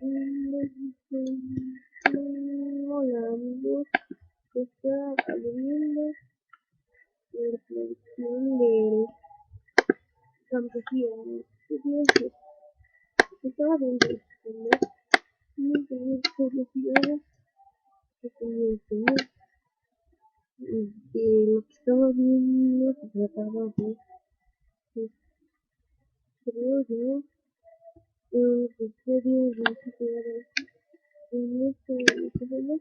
Hola amigos, se está abriendo la producción del Fantasía. Se estaba viendo el canal y tenía curiosidades que tenía que ver. De lo que estaba viendo se trataba de, pues, creo yo, un episodio de en este episodio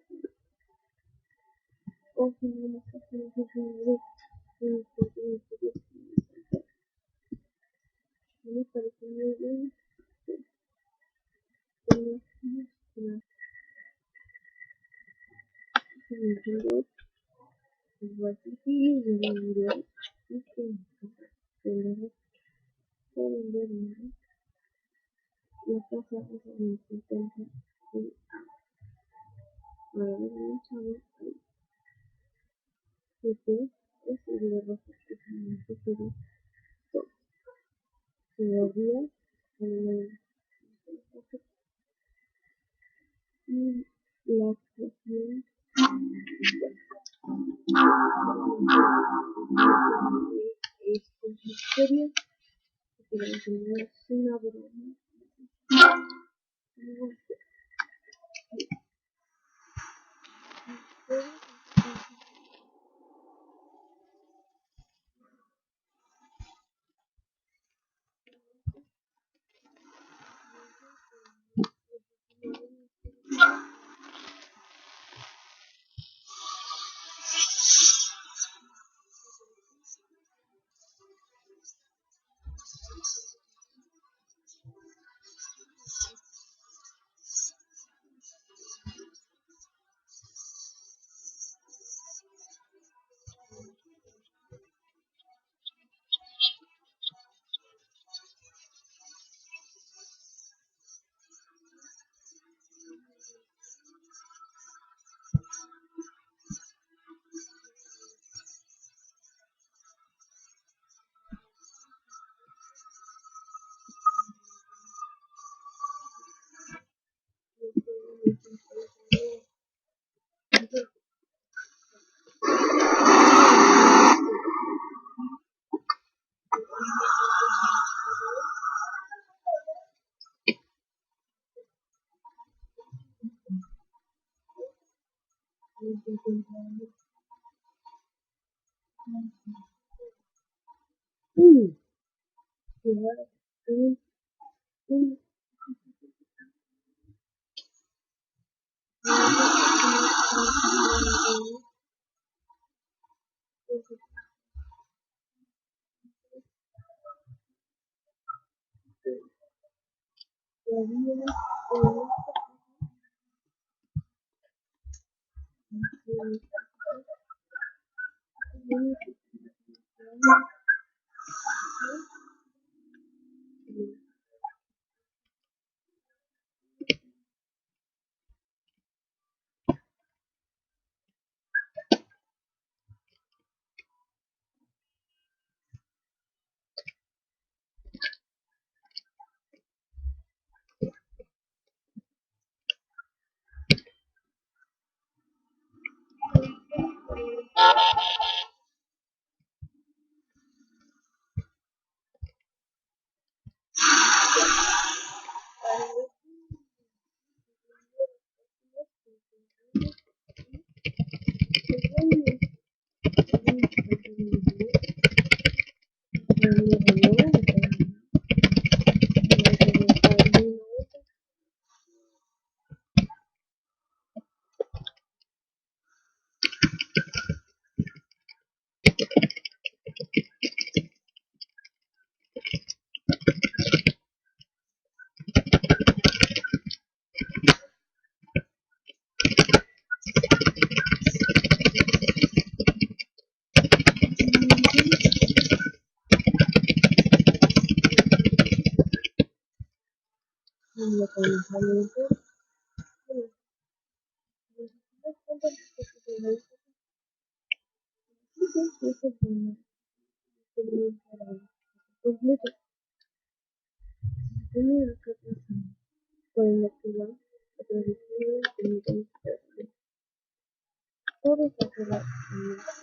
o si no me parece muy bien. La casa es muy intensa y es el de rojo que se me sucede todo. Se volvía y la actuación es historia que es una broma. con la que van a transmitir comunicación social. Todos hacia la comunidad.